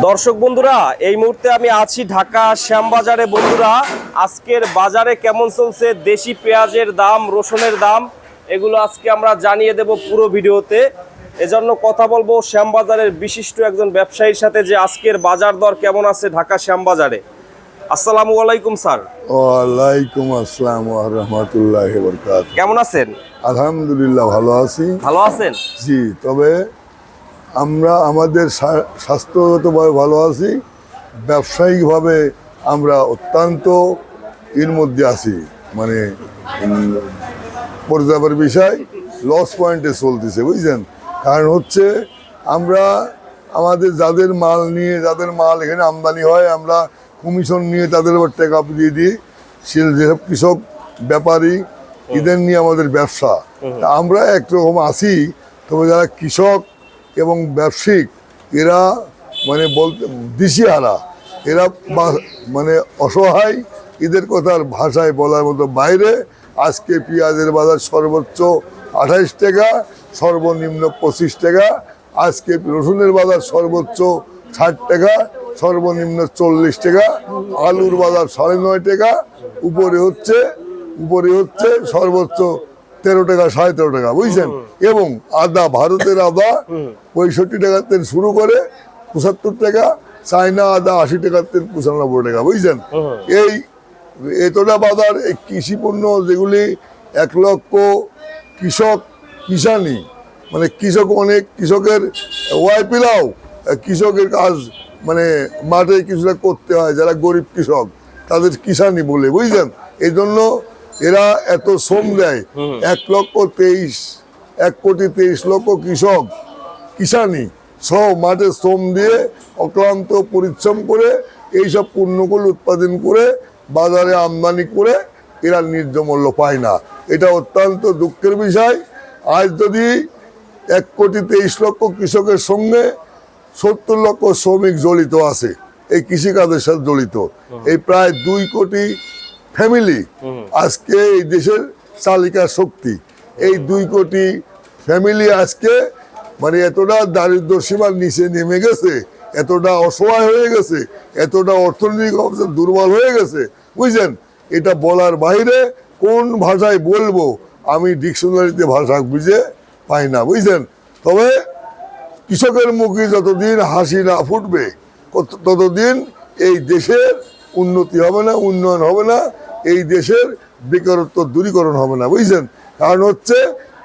দর্শক বন্ধুরা, এই মুহূর্তে আমি আছি ঢাকা শ্যামবাজারে। বন্ধুরা, আজকের বাজারে কেমন চলছে দেশি পেঁয়াজের দাম, রসুনের দাম, এগুলো আজকে আমরা জানিয়ে দেব পুরো ভিডিওতে। এজন্য কথা বলবো শ্যামবাজারের বিশিষ্ট একজন ব্যবসায়ীর সাথে যে আজকের বাজার দর কেমন আছে ঢাকা শ্যামবাজারে। আসসালামু আলাইকুম স্যার। ওয়ালাইকুম আসসালাম ওয়া রাহমাতুল্লাহি ওয়া বারাকাতুহু। কেমন আছেন? আলহামদুলিল্লাহ ভালো আছি। ভালো আছেন? জি, তবে আমরা আমাদের স্বাস্থ্যগতভাবে ভালো আছি, ব্যবসায়িকভাবে আমরা অত্যন্ত এর মধ্যে আছি, মানে পর্যায়ের বিষয় লস পয়েন্টে চলতেছে, বুঝছেন। কারণ হচ্ছে আমরা আমাদের যাদের মাল এখানে আমদানি হয়, আমরা কমিশন নিয়ে তাদের উপর টাকা দিয়ে দিই। যেসব কৃষক ব্যাপারী এদের নিয়ে আমাদের ব্যবসা, তা আমরা একরকম আছি। তবে যারা কৃষক এবং ব্যবসায়িক এরা মানে বলতে দিশেহারা, এরা মানে অসহায়, এদের কথার ভাষায় বলার মতো বাইরে। আজকে পেঁয়াজের বাজার সর্বোচ্চ 28 টাকা, সর্বনিম্ন 25 টাকা। আজকে রসুনের বাজার সর্বোচ্চ 60 টাকা, সর্বনিম্ন 40 টাকা। আলুর বাজার 9.5 টাকা, উপরে হচ্ছে সর্বোচ্চ 13 টাকা, 13.5 টাকা, বুঝছেন। এবং আদা, ভারতের আদা 65 টাকা থেকে শুরু করে 75 টাকা, চায়না আদা 80 টাকা থেকে 95 টাকা, বুঝছেন। এই এতটা বাজার। এই কৃষি পণ্য যেগুলি 1 লক্ষ কিষানি, মানে কৃষক, অনেক কৃষকের ওয়াইপিলাও কৃষকের কাজ, মানে মাঠে কিছুটা করতে হয়, যারা গরিব কৃষক তাদের কিষানি বলে, বুঝছেন। এই জন্য এরা এত শ্রম দেয়। 1 কোটি 23 লক্ষ কৃষক কিষানি সব মাঠে শ্রম দিয়ে অক্লান্ত পরিশ্রম করে এইসব পণ্যগুলো উৎপাদন করে বাজারে আমদানি করে এরা ন্যায্য মূল্য পায় না। এটা অত্যন্ত দুঃখের বিষয়। আজ যদি 1 কোটি 23 লক্ষ কৃষকের সঙ্গে 70 লক্ষ শ্রমিক জড়িত আছে, এই কৃষিকাজের সাথে জড়িত, এই প্রায় 2 কোটি ফ্যামিলি আজকে এই দেশের চালিকা শক্তি। এই 2 কোটি ফ্যামিলি আজকে মানে এতটা দারিদ্র সীমার নিচে নেমে গেছে, এতটা অসহায় হয়ে গেছে, এতটা অর্থনৈতিক অবস্থা দুর্বল হয়ে গেছে, বুঝছেন। এটা বলার বাইরে। কোন ভাষায় বলবো আমি ডিকশনারিতে ভাষা বুঝে পাই না, বুঝছেন। তবে কৃষকের মুখে যতদিন হাসি না ফুটবে ততদিন এই দেশের উন্নতি হবে না, উন্নয়ন হবে না, এই দেশের বেকারত্ব দূরীকরণ হবে না, বুঝছেন। কারণ হচ্ছে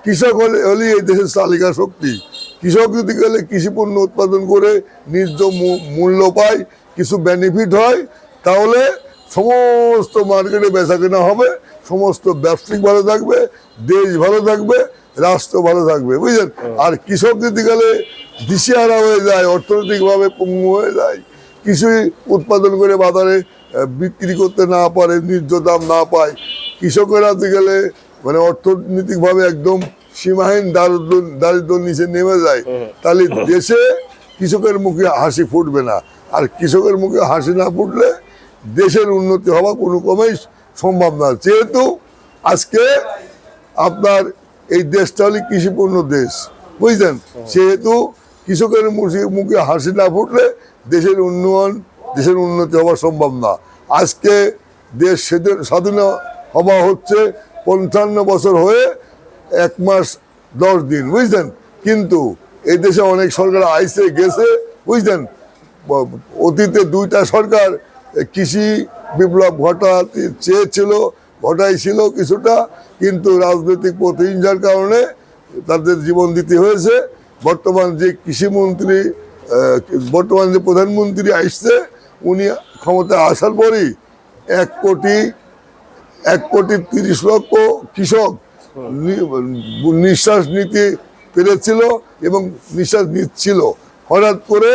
কৃষক হলে এই দেশের চালিকা শক্তি। কৃষক যদি গেলে কৃষি পণ্য উৎপাদন করে ন্যায্য মূল্য পায়, কিছু বেনিফিট হয়, তাহলে সমস্ত মার্কেটে বেচা কেনা হবে, সমস্ত ব্যবসায়িক ভালো থাকবে, দেশ ভালো থাকবে, রাষ্ট্র ভালো থাকবে, বুঝলেন। আর কৃষক যদি গেলে দিশেহারা হয়ে যায়, অর্থনৈতিকভাবে পঙ্গু হয়ে যায়, কিছুই উৎপাদন করে বাজারে বিক্রি করতে না পারে, ন্যায্য দাম না পায়, কৃষকেরা গেলে মানে অর্থনৈতিকভাবে একদম সীমাহীন দারিদ্র নিচে নেমে যায়, তাহলে দেশে কৃষকের মুখে হাসি ফুটবে না। আর কৃষকের মুখে হাসি না ফুটলে দেশের উন্নতি হওয়া কোনো ক্রমেই সম্ভব না। যেহেতু আজকে আপনার এই দেশটা হলে কৃষিপূর্ণ দেশ, বুঝলেন, সেহেতু কৃষকের মুখে হাসি না ফুটলে দেশের উন্নতি হওয়া সম্ভব না। আজকে দেশ স্বাধীন হওয়া হচ্ছে 55 বছর হয়ে 1 মাস 10 দিন, বুঝলেন। কিন্তু এই দেশে অনেক সরকার আইসে গেছে, বুঝলেন। অতীতে 2টা সরকার কৃষি বিপ্লব ঘটাইছিল কিছুটা, কিন্তু রাজনৈতিক প্রতিহিংসার কারণে তাদের জীবন দিতে হয়েছে। বর্তমান যে প্রধানমন্ত্রী আসছে, উনি ক্ষমতায় আসার পরই 1 কোটি 30 লক্ষ কৃষক নিঃশ্বাস নিতে পেরেছিল এবং নিঃশ্বাস নিচ্ছিল। হঠাৎ করে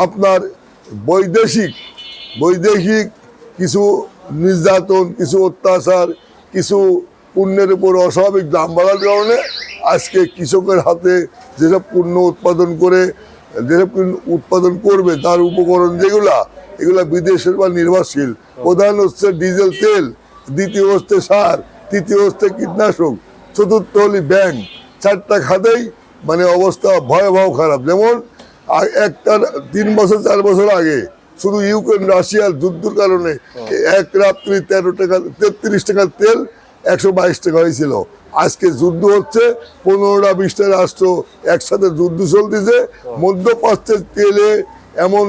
আপনার বৈদেশিক কিছু নির্যাতন, কিছু অত্যাচার, কিছু পণ্যের উপর অস্বাভাবিক দাম বাড়ার কারণে আজকে কৃষকের হাতে যেসব পণ্য উৎপাদন করবে তার উপকরণ এগুলা বিদেশের বা নির্ভরশীল। প্রধান হচ্ছে ডিজেল তেল, দ্বিতীয় হচ্ছে সার, তৃতীয় হচ্ছে কীটনাশক, চতুর্থ হলি ব্যাংক। 4টা খাতেই মানে অবস্থা ভয়াবহ খারাপ। যেমন একটা 3 বছর 4 বছর আগে শুধু ইউক্রেন রাশিয়ার যুদ্ধের কারণে এক রাত্রি 13 টাকা 33 টাকার তেল 122 টাকা হয়েছিল। আজকে যুদ্ধ হচ্ছে, 15টা 20টা রাষ্ট্র একসাথে যুদ্ধ চলতেছে। মধ্যপ্রাচ্যের তেলে এমন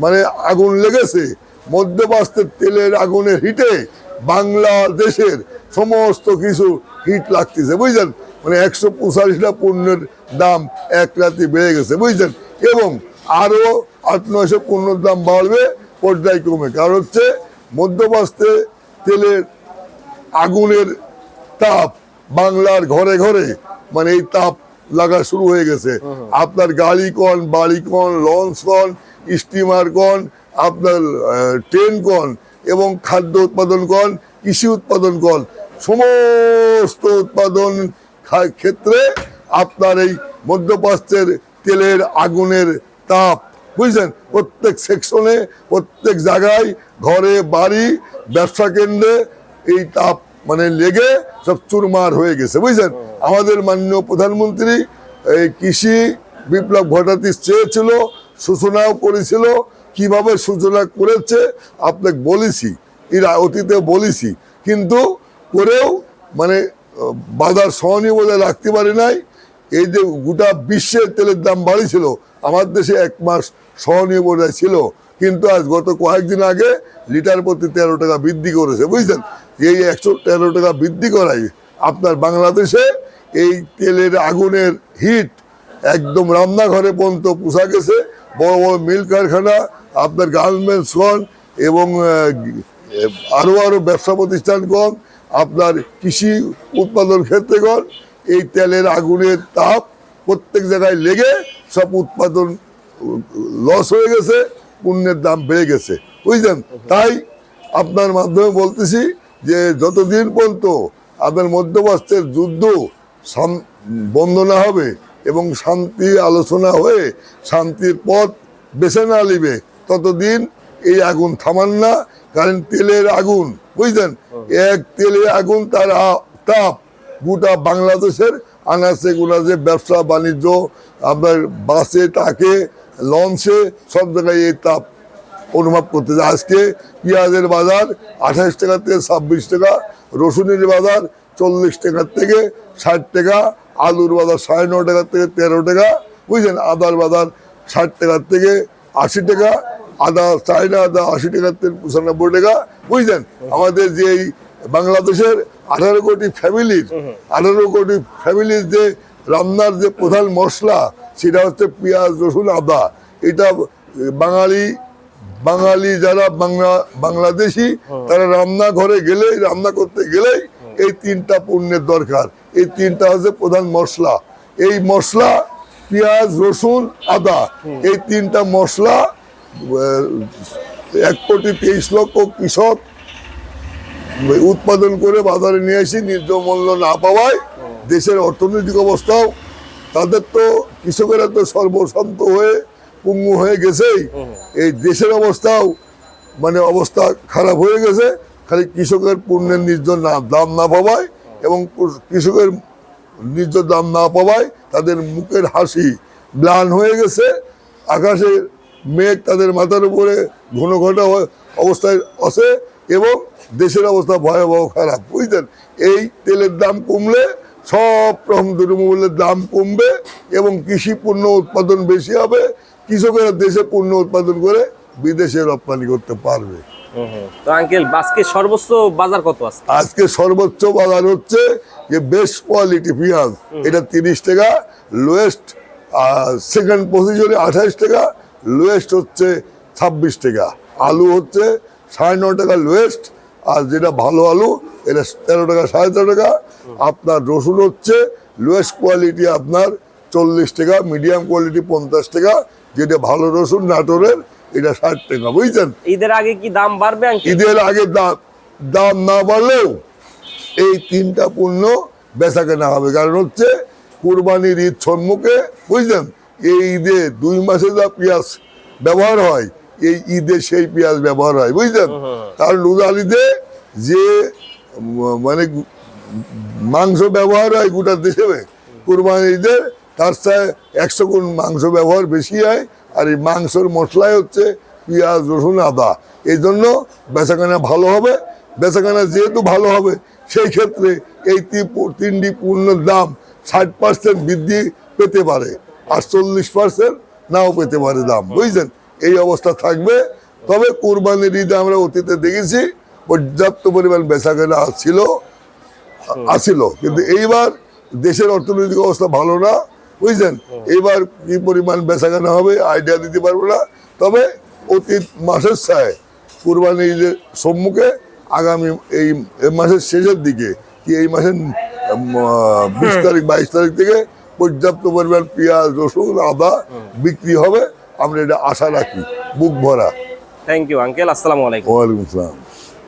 মানে আগুন লেগেছে, মধ্যপ্রাচ্যের তেলের আগুনের হিটে বাংলাদেশের সমস্ত কিছু হিট লাগতেছে, বুঝলেন? মানে 185টা পণ্যের দাম এক রাতে বেড়ে গেছে, বুঝলেন? এবং আরো 800-900 পণ্যের দাম বাড়বে পর্যায়ক্রমে। কারণ হচ্ছে মধ্যপ্রাচ্যে তেলের আগুনের তাপ বাংলার ঘরে ঘরে মানে এই তাপ লাগা শুরু হয়ে গেছে। আপনার গাড়ি কন, বাড়ি কন, লঞ্চ কন, স্টিমার কন, আপনার ট্রেন কন এবং খাদ্য উৎপাদন কন, কৃষি উৎপাদন কন, সমস্ত উৎপাদন ক্ষেত্রে আপনার এই মধ্যপ্রাচ্যের তেলের আগুনের তাপ, বুঝলেন? প্রত্যেক সেকশনে, প্রত্যেক জায়গায়, ঘরে বাড়ি, ব্যবসা কেন্দ্রে এই তাপ মানে লেগে সব চুরমার হয়ে গেছে, বুঝলেন? আমাদের মাননীয় প্রধানমন্ত্রী এই কৃষি বিপ্লব ঘটাতে চেয়েছিল, সূচনাও করেছিল। কিভাবে সূচনা করেছে আপনাকে বলেছি, এর অতীতে বলেছি, কিন্তু করেও মানে বাজার সহনীয় বজায় রাখতে পারে নাই। এই যে গোটা বিশ্বের তেলের দাম বাড়িছিল, আমার দেশে 1 মাস সহনীয় বজায় ছিল, কিন্তু আজ গত কয়েকদিন আগে লিটার প্রতি 13 টাকা বৃদ্ধি করেছে, বুঝলেন? এই 113 টাকা বৃদ্ধি করায় আপনার বাংলাদেশে এই তেলের আগুনের হিট একদম রান্নাঘরে পর্যন্ত পোষা গেছে। বড় বড় মিল কারখানা, আপনার গার্মেন্টসগণ এবং আরো ব্যবসা প্রতিষ্ঠানগণ, আপনার কৃষি উৎপাদন ক্ষেত্রগণ, এই তেলের আগুনের তাপ প্রত্যেক জায়গায় লেগে সব উৎপাদন লস হয়ে গেছে, পণ্যের দাম বেড়ে গেছে, বুঝলেন? তাই আপনার মাধ্যমে বলতেছি যে যতদিন পর্যন্ত আপনার মধ্যপ্রাচ্যের যুদ্ধ বন্ধ না হবে এবং শান্তি আলোচনা হয়ে শান্তির পথ বেছে না নিবে, ততদিন এই আগুন থামান না। কারণ তেলের আগুন, বুঝলেন, এক তেলের আগুন তার তাপ গোটা বাংলাদেশের আনাচে গোনাচে, ব্যবসা বাণিজ্য, আপনার বাসে, ট্রাকে, লঞ্চে, সব জায়গায় এই তাপ অনুভব করতেছে। আজকে পেঁয়াজের বাজার 28 টাকা থেকে 26 টাকা, রসুনের বাজার 40 টাকার থেকে 60 টাকা, আলুর বাজার 9.5 টাকা থেকে 13 টাকা, বুঝলেন? আদার বাজার 60 টাকার থেকে 80 টাকা, আদা চায়না আদা 80 টাকার থেকে 95 টাকা, বুঝলেন? আমাদের যে এই বাংলাদেশের 18 কোটি ফ্যামিলির যে রান্নার যে প্রধান মশলা, সেটা হচ্ছে পেঁয়াজ, রসুন, আদা। এটা বাঙালি যারা বাংলাদেশি, তারা রান্না ঘরে গেলেই, রান্না করতে গেলেই এই 3টা পণ্যের দরকার। এই 3টা হচ্ছে প্রধান মশলা। এই মশলা পেঁয়াজ, রসুন, আদা, এই 3টা মশলা 1,23,00,000 কৃষক উৎপাদন করে বাজারে নিয়ে এসে ন্যায্য মূল্য না পাওয়ায় দেশের অর্থনৈতিক অবস্থাও, তাদের তো কৃষকেরা তো সর্বশান্ত হয়ে পঙ্গু হয়ে গেছেই, এই দেশের অবস্থাও মানে অবস্থা খারাপ হয়ে গেছে। খালি কৃষকের পণ্যের ন্যায্য দাম না পাওয়ায় এবং কৃষকের ন্যায্য দাম না পাওয়ায় তাদের মুখের হাসি ম্লান হয়ে গেছে। আকাশে মেঘ তাদের মাথার উপরে ঘন ঘন অবস্থায় আছে এবং দেশের অবস্থা ভয়াবহ খারাপ, বুঝলেন? এই তেলের দাম কমলে সব রকম দ্রব্যমূল্যের দাম কমবে এবং কৃষি পণ্য উৎপাদন বেশি হবে। কৃষকেরা দেশে পণ্য উৎপাদন করে বিদেশে রপ্তানি করতে পারবে। তো আঙ্কেল, আজকে সর্বোচ্চ বাজার কত আছে? আজকে সর্বোচ্চ বাজার হচ্ছে যে বেস্ট কোয়ালিটি পেঁয়াজ, এটা 30 টাকা, লোয়েস্ট সেকেন্ড পজিশনে 28 টাকা, লোয়েস্ট হচ্ছে 26 টাকা। আলু হচ্ছে 9.5 টাকা লোয়েস্ট, আর যেটা ভালো আলু এটা 13 টাকা 13.5 টাকা। আপনার রসুন হচ্ছে লোয়েস্ট কোয়ালিটি আপনার 40 টাকা, মিডিয়াম কোয়ালিটি 50 টাকা, যেটা ভালো রসুন নাটোরের এটা 60 টাকা, বুঝছেন? ঈদের আগে কি দাম বাড়বে আঙ্কেল? ঈদের আগে দাম না বাড়লেও এই 3টা পণ্য বেচা কেনা হবে। কারণ হচ্ছে কুরবানির ঈদ সম্মুখে, বুঝলেন? এই ঈদে 2 মাসে যা পেঁয়াজ ব্যবহার হয়, এই ঈদে সেই পেঁয়াজ ব্যবহার হয়, বুঝলেন? কারণ রোজার ঈদে যে মানে মাংস ব্যবহার হয় গোটা দেশে, কুরবানির ঈদে তার চেয়ে 100 গুণ মাংস ব্যবহার বেশি হয়। আর এই মাংসের মশলাই হচ্ছে পেঁয়াজ, রসুন, আদা। এই জন্য বেচাকেনা ভালো হবে। বেচাকেনা যেহেতু ভালো হবে, সেই ক্ষেত্রে এই তিনটি পণ্যের দাম 60% বৃদ্ধি পেতে পারে, আর 40% নাও পেতে পারে দাম, বুঝছেন? এই অবস্থা থাকবে। তবে কোরবানির ঈদে আমরা অতীতে দেখেছি পর্যাপ্ত পরিমাণ বেচাকেনা আসিল, কিন্তু এইবার দেশের অর্থনৈতিক অবস্থা ভালো না, বুঝছেন? এইবার কি পরিমাণ বেচাকেনা হবে আইডিয়া দিতে পারবো না। তবে অতীত মাসের ছায় কোরবানির ঈদের সম্মুখে আগামী এই মাসের শেষের দিকে, কি এই মাসের 20 তারিখ 22 তারিখ থেকে পর্যাপ্ত পরিমাণ পেঁয়াজ, রসুন, আদা বিক্রি হবে। আমরা এটা আশা রাখি বুক ভরা। থ্যাংক ইউ আঙ্কেল, আসসালামু আলাইকুম। ওয়ালাইকুম আসসালাম।